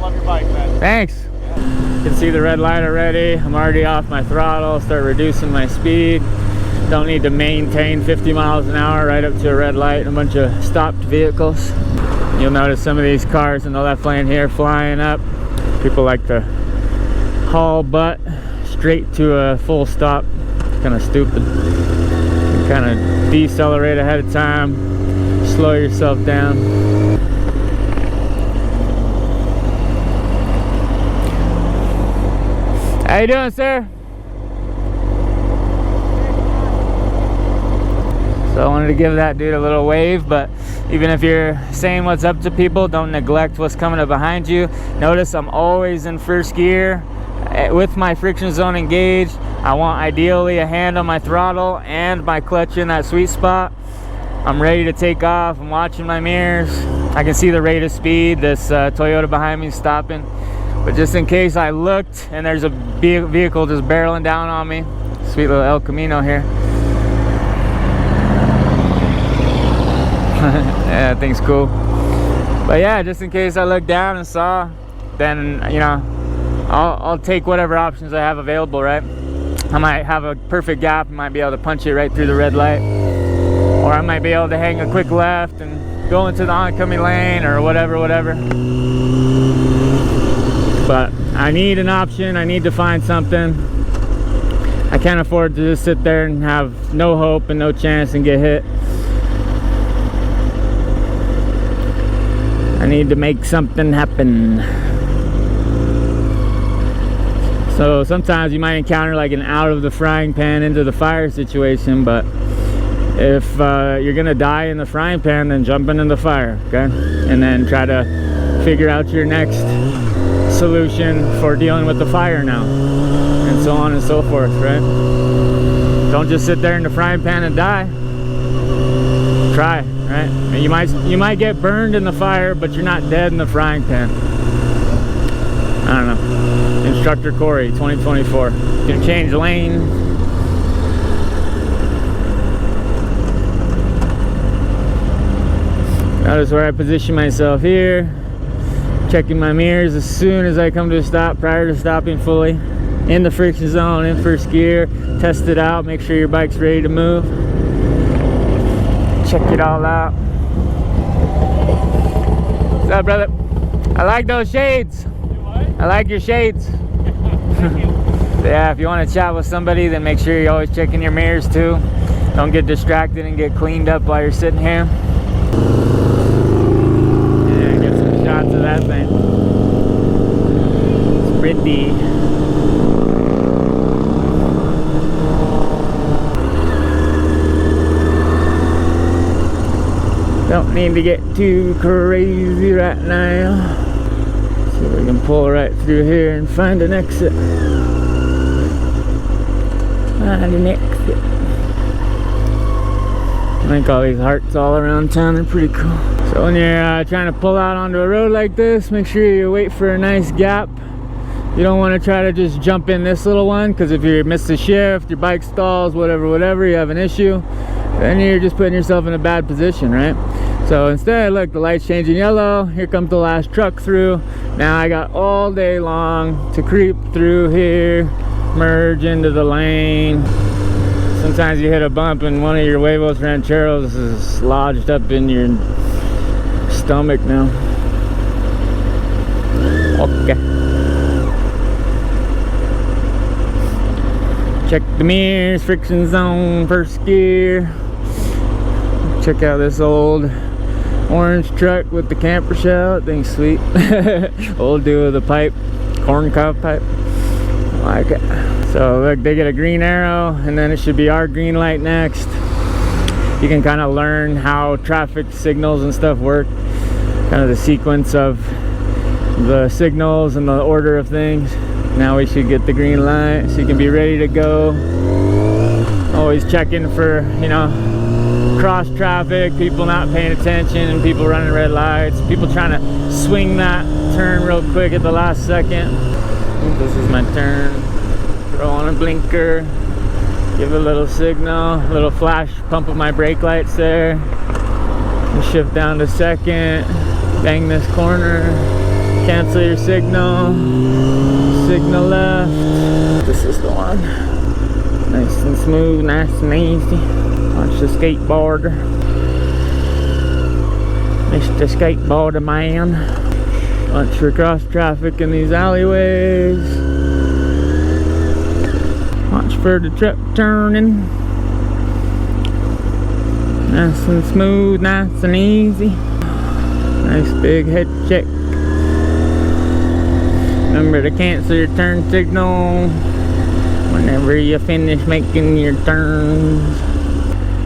love your bike, man. Thanks. You can see the red light already. I'm already off my throttle, start reducing my speed. Don't need to maintain 50 miles an hour right up to a red light and a bunch of stopped vehicles. You'll notice some of these cars in the left lane here flying up. People like to haul butt straight to a full stop. It's kind of stupid. You kind of decelerate ahead of time, slow yourself down. How you doing, sir? So I wanted to give that dude a little wave, but even if you're saying what's up to people, don't neglect what's coming up behind you. Notice I'm always in first gear with my friction zone engaged. I want ideally a hand on my throttle and my clutch in that sweet spot. I'm ready to take off. I'm watching my mirrors. I can see the rate of speed. This Toyota behind me is stopping. But just in case I looked and there's a vehicle just barreling down on me. Sweet little El Camino here. Yeah, that thing's cool. But yeah, just in case I look down and saw, then you know, I'll take whatever options I have available, right? I might have a perfect gap and might be able to punch it right through the red light, or I might be able to hang a quick left and go into the oncoming lane or whatever. But I need an option. I need to find something. I can't afford to just sit there and have no hope and no chance and get hit. I need to make something happen. So sometimes you might encounter like an out of the frying pan into the fire situation, but if you're gonna die in the frying pan, then jump into the fire, okay? And then try to figure out your next solution for dealing with the fire now, and so on and so forth, right? Don't just sit there in the frying pan and die. Try, right? You might get burned in the fire, but you're not dead in the frying pan. I don't know. Instructor Cory, 2024. Gonna change lane. Notice where I position myself here. Checking my mirrors as soon as I come to a stop, prior to stopping fully. In the friction zone, in first gear. Test it out, make sure your bike's ready to move. Check it all out. What's up, brother? I like those shades. I like your shades. Yeah, if you want to chat with somebody, then make sure you're always checking your mirrors too. Don't get distracted and get cleaned up while you're sitting here. Yeah, get some shots of that thing. It's pretty. Don't need to get too crazy right now. So we can pull right through here and find an exit. Find an exit. I think all these hearts all around town are pretty cool. So when you're trying to pull out onto a road like this, make sure you wait for a nice gap. You don't want to try to just jump in this little one, because if you miss a shift, your bike stalls, whatever, you have an issue, then you're just putting yourself in a bad position, right? So instead, look, the light's changing yellow. Here comes the last truck through. Now I got all day long to creep through here, merge into the lane. Sometimes you hit a bump and one of your huevos rancheros is lodged up in your stomach now. Okay. Check the mirrors, friction zone, first gear. Check out this old orange truck with the camper shell. That thing's sweet. Old dude with a pipe, corn cob pipe. I like it. So look, they get a green arrow, and then it should be our green light next. You can kind of learn how traffic signals and stuff work, kind of the sequence of the signals and the order of things. Now we should get the green light, so you can be ready to go. Always checking for, you know, cross traffic, people not paying attention, and people running red lights, people trying to swing that turn real quick at the last second. This is my turn. Throw on a blinker, give a little signal, a little flash pump of my brake lights there, and shift down to second, bang this corner, Cancel your signal. Signal left. This is the one. Nice and smooth, nice and easy. Watch the skateboarder. Mr. Skateboarder man. Watch for cross traffic in these alleyways. Watch for the truck turning. Nice and smooth, nice and easy. Nice big head check. Remember to cancel your turn signal whenever you finish making your turns.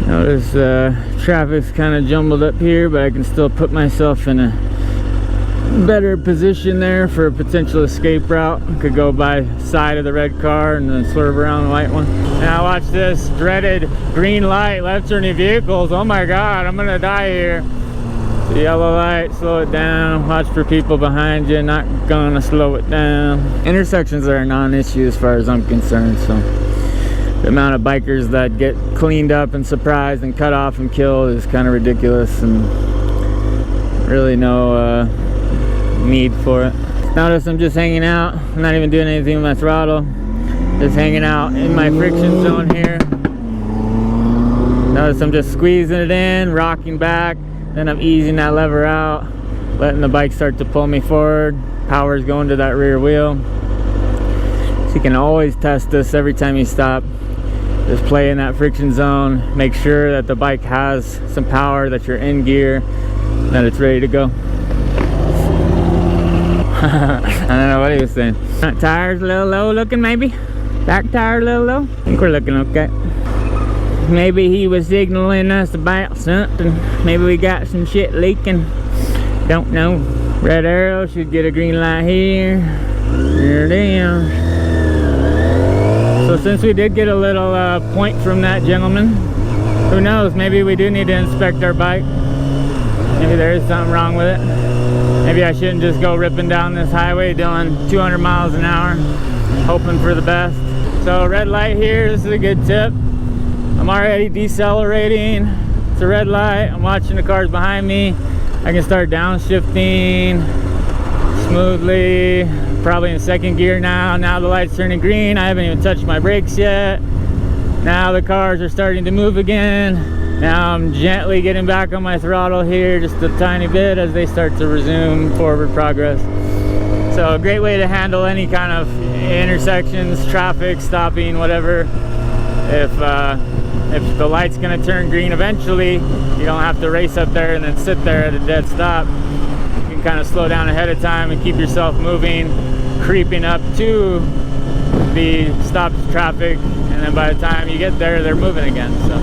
Notice traffic's kind of jumbled up here, but I can still put myself in a better position there for a potential escape route. I could go by side of the red car and then swerve around the white one. Now watch this dreaded green light, left turning vehicles. Oh my god, I'm gonna die here. The yellow light, slow it down. Watch for people behind you, not gonna slow it down. Intersections are a non-issue as far as I'm concerned, so the amount of bikers that get cleaned up and surprised and cut off and killed is kind of ridiculous, and really no need for it. Notice I'm just hanging out. I'm not even doing anything with my throttle. Just hanging out in my friction zone here. Notice I'm just squeezing it in, rocking back. Then I'm easing that lever out, letting the bike start to pull me forward. Power's going to that rear wheel. So you can always test this every time you stop. Just play in that friction zone. Make sure that the bike has some power, that you're in gear, and that it's ready to go. I don't know what he was saying. Front tires a little low looking maybe. Back tire a little low. I think we're looking okay. Maybe he was signaling us about something. Maybe we got some shit leaking. Don't know. Red arrow should get a green light here. There it is. So since we did get a little point from that gentleman, who knows, maybe we do need to inspect our bike. Maybe there is something wrong with it. Maybe I shouldn't just go ripping down this highway doing 200 miles an hour, hoping for the best. So red light here, this is a good tip. I'm already decelerating. It's a red light. I'm watching the cars behind me. I can start downshifting smoothly. Probably in second gear now. Now the light's turning green. I haven't even touched my brakes yet. Now the cars are starting to move again. Now I'm gently getting back on my throttle here just a tiny bit as they start to resume forward progress. So a great way to handle any kind of intersections, traffic, stopping, whatever. If the light's gonna turn green eventually, you don't have to race up there and then sit there at a dead stop. You can kind of slow down ahead of time and keep yourself moving, creeping up to the stopped traffic, and then by the time you get there, they're moving again. So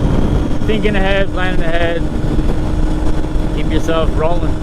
thinking ahead, planning ahead, keep yourself rolling.